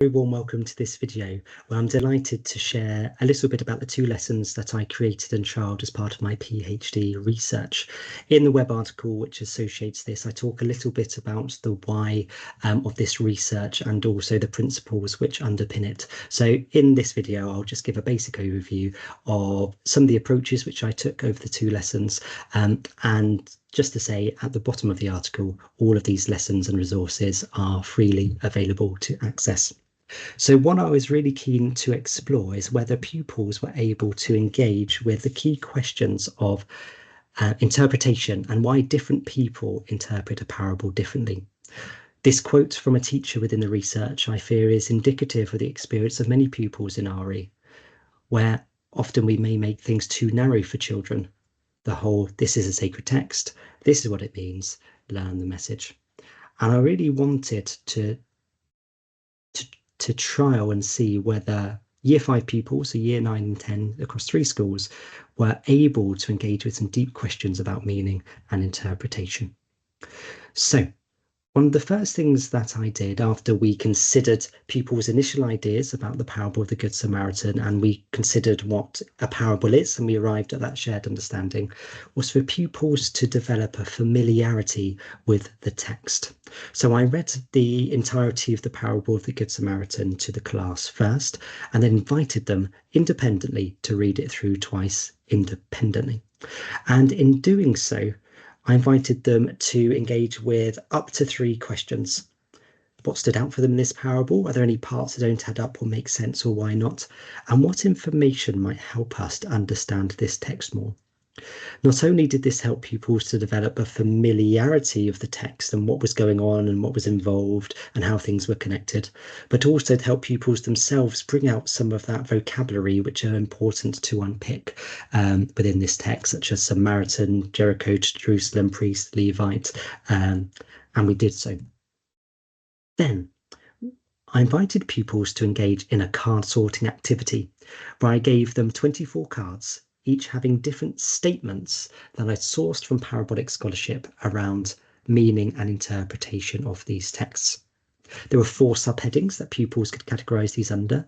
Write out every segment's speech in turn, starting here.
Very warm welcome to this video where I'm delighted to share a little bit about the two lessons that I created and trialled as part of my PhD research. In the web article which associates this, I talk a little bit about the why of this research and also the principles which underpin it. So in this video, I'll just give a basic overview of some of the approaches which I took over the two lessons, and just to say, at the bottom of the article, all of these lessons and resources are freely available to access. So what I was really keen to explore is whether pupils were able to engage with the key questions of interpretation and why different people interpret a parable differently. This quote from a teacher within the research, I fear, is indicative of the experience of many pupils in RE, where often we may make things too narrow for children. The whole, this is a sacred text, this is what it means, learn the message. And I really wanted to trial and see whether Year 5 pupils, so Year 9 and 10 across 3 schools, were able to engage with some deep questions about meaning and interpretation. So one of the first things that I did after we considered pupils' initial ideas about the parable of the Good Samaritan, and we considered what a parable is, and we arrived at that shared understanding, was for pupils to develop a familiarity with the text. So I read the entirety of the parable of the Good Samaritan to the class first, and then invited them independently to read it through twice independently. And in doing so, I invited them to engage with up to 3 questions. What stood out for them in this parable? Are there any parts that don't add up or make sense, or why not? And what information might help us to understand this text more? Not only did this help pupils to develop a familiarity of the text and what was going on and what was involved and how things were connected, but also to help pupils themselves bring out some of that vocabulary which are important to unpick within this text, such as Samaritan, Jericho, Jerusalem, priest, Levite, and we did so. Then I invited pupils to engage in a card sorting activity where I gave them 24 cards, each having different statements that I sourced from parabolic scholarship around meaning and interpretation of these texts. There were 4 subheadings that pupils could categorize these under.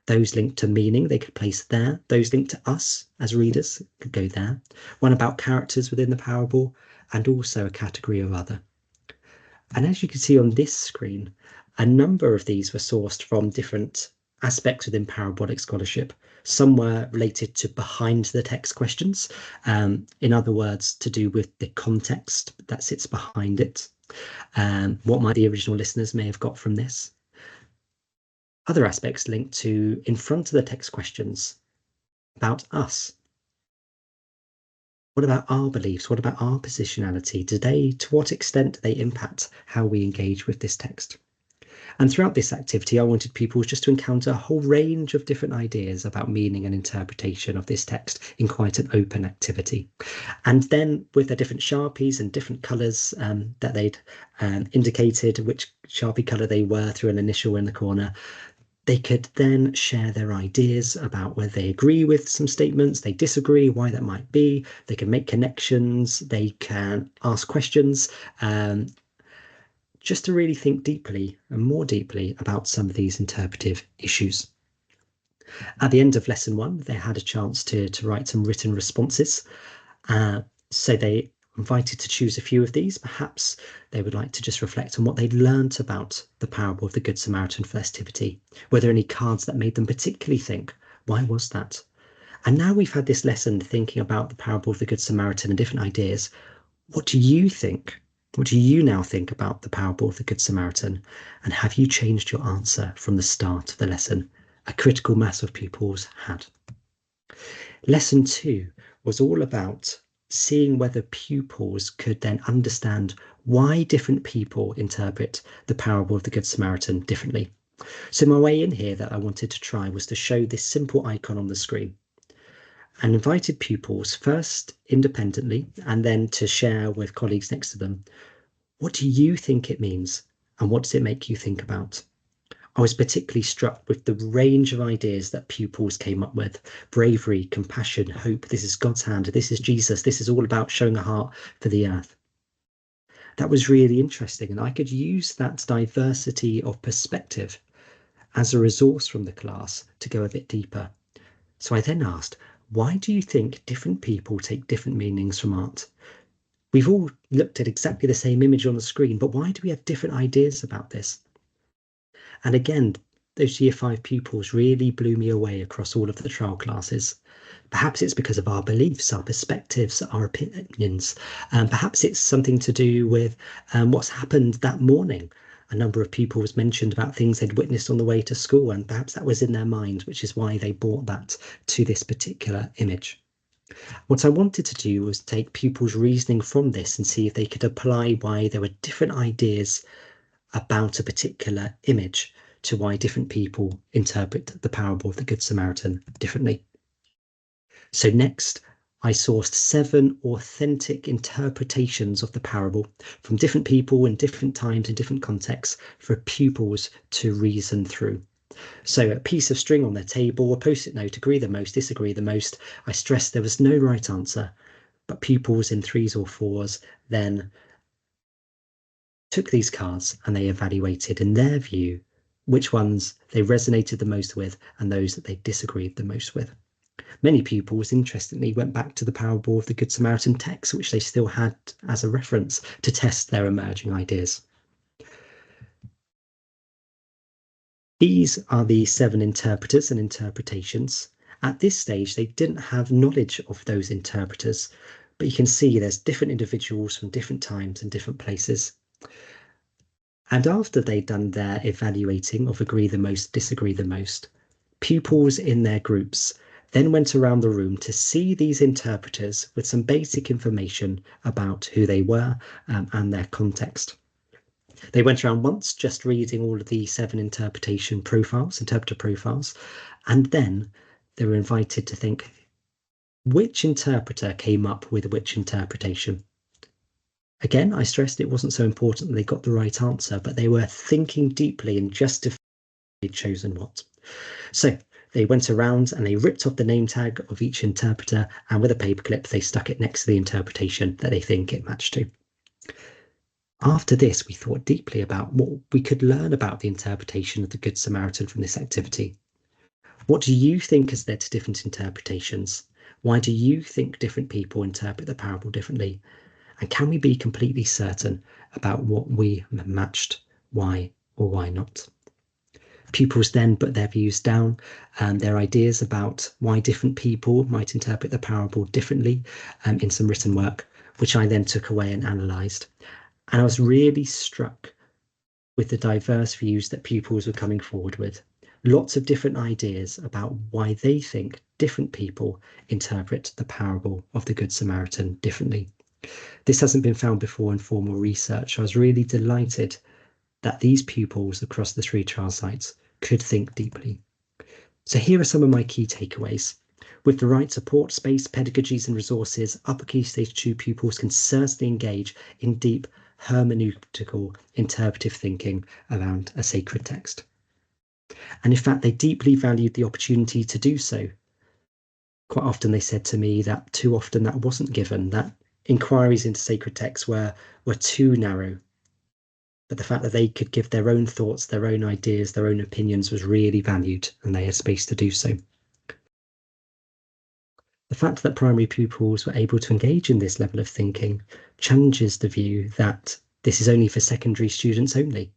Those linked to meaning they could place there. Those linked to us as readers could go there. One about characters within the parable, and also a category of other. And as you can see on this screen, a number of these were sourced from different aspects within parabolic scholarship. Some were related to behind the text questions, in other words, to do with the context that sits behind it, what might the original listeners may have got from this. Other aspects linked to in front of the text questions about us. What about our beliefs? What about our positionality? To what extent do they impact how we engage with this text? And throughout this activity, I wanted pupils just to encounter a whole range of different ideas about meaning and interpretation of this text in quite an open activity. And then with the different Sharpies and different colours that they'd indicated which Sharpie colour they were through an initial in the corner, they could then share their ideas about whether they agree with some statements, they disagree, why that might be. They can make connections, they can ask questions, just to really think deeply and more deeply about some of these interpretive issues. At the end of lesson 1, they had a chance to write some written responses. So they invited to choose a few of these. Perhaps they would like to just reflect on what they'd learnt about the parable of the Good Samaritan festivity. Were there any cards that made them particularly think, why was that? And now we've had this lesson thinking about the parable of the Good Samaritan and different ideas. What do you think? What do you now think about the parable of the Good Samaritan? And have you changed your answer from the start of the lesson? A critical mass of pupils had. Lesson 2 was all about seeing whether pupils could then understand why different people interpret the parable of the Good Samaritan differently. So my way in here that I wanted to try was to show this simple icon on the screen, and invited pupils first independently and then to share with colleagues next to them. What do you think it means, and what does it make you think about? I was particularly struck with the range of ideas that pupils came up with. Bravery, compassion, hope, this is God's hand, this is Jesus, this is all about showing a heart for the earth. That was really interesting, and I could use that diversity of perspective as a resource from the class to go a bit deeper. So I then asked, why do you think different people take different meanings from art? We've all looked at exactly the same image on the screen, but why do we have different ideas about this? And again, those year 5 pupils really blew me away across all of the trial classes. Perhaps it's because of our beliefs, our perspectives, our opinions. Perhaps it's something to do with what's happened that morning. A number of people was mentioned about things they'd witnessed on the way to school, and perhaps that was in their mind, which is why they brought that to this particular image. What I wanted to do was take pupils' reasoning from this and see if they could apply why there were different ideas about a particular image to why different people interpret the parable of the Good Samaritan differently. So next, I sourced 7 authentic interpretations of the parable from different people in different times and different contexts for pupils to reason through. So a piece of string on their table, a post-it note, agree the most, disagree the most. I stressed there was no right answer, but pupils in 3s or 4s then took these cards and they evaluated, in their view, which ones they resonated the most with and those that they disagreed the most with. Many pupils, interestingly, went back to the parable of the Good Samaritan text, which they still had as a reference to test their emerging ideas. These are the 7 interpreters and interpretations. At this stage, they didn't have knowledge of those interpreters, but you can see there's different individuals from different times and different places. And after they'd done their evaluating of agree the most, disagree the most, pupils in their groups then went around the room to see these interpreters with some basic information about who they were and their context. They went around once just reading all of the 7 interpreter profiles, and then they were invited to think which interpreter came up with which interpretation. Again, I stressed it wasn't so important that they got the right answer, but they were thinking deeply and justifying they'd chosen what. So they went around and they ripped off the name tag of each interpreter, and with a paperclip, they stuck it next to the interpretation that they think it matched to. After this, we thought deeply about what we could learn about the interpretation of the Good Samaritan from this activity. What do you think has led to different interpretations? Why do you think different people interpret the parable differently? And can we be completely certain about what we matched, why or why not? Pupils then put their views down and their ideas about why different people might interpret the parable differently in some written work, which I then took away and analysed. And I was really struck with the diverse views that pupils were coming forward with. Lots of different ideas about why they think different people interpret the parable of the Good Samaritan differently. This hasn't been found before in formal research. I was really delighted that these pupils across the 3 trial sites could think deeply. So here are some of my key takeaways. With the right support, space, pedagogies and resources, upper key stage 2 pupils can certainly engage in deep hermeneutical interpretive thinking around a sacred text. And in fact, they deeply valued the opportunity to do so. Quite often they said to me that too often that wasn't given, that inquiries into sacred texts were too narrow. But the fact that they could give their own thoughts, their own ideas, their own opinions was really valued, and they had space to do so. The fact that primary pupils were able to engage in this level of thinking challenges the view that this is only for secondary students only.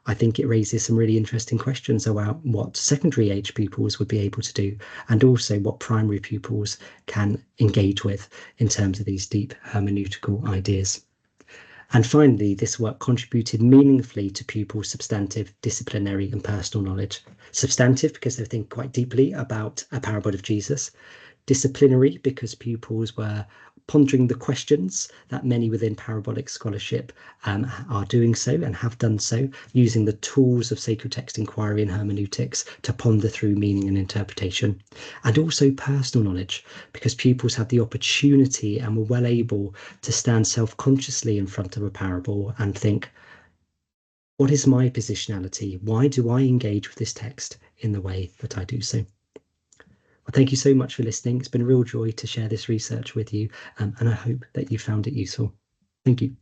I think it raises some really interesting questions about what secondary age pupils would be able to do, and also what primary pupils can engage with in terms of these deep hermeneutical ideas. And finally, this work contributed meaningfully to pupils' substantive, disciplinary and personal knowledge. Substantive because they think quite deeply about a parable of Jesus. Disciplinary because pupils were pondering the questions that many within parabolic scholarship are doing so and have done so, using the tools of sacred text inquiry and hermeneutics to ponder through meaning and interpretation. And also personal knowledge, because pupils had the opportunity and were well able to stand self-consciously in front of a parable and think, what is my positionality? Why do I engage with this text in the way that I do so? Well, thank you so much for listening. It's been a real joy to share this research with you, and I hope that you found it useful. Thank you.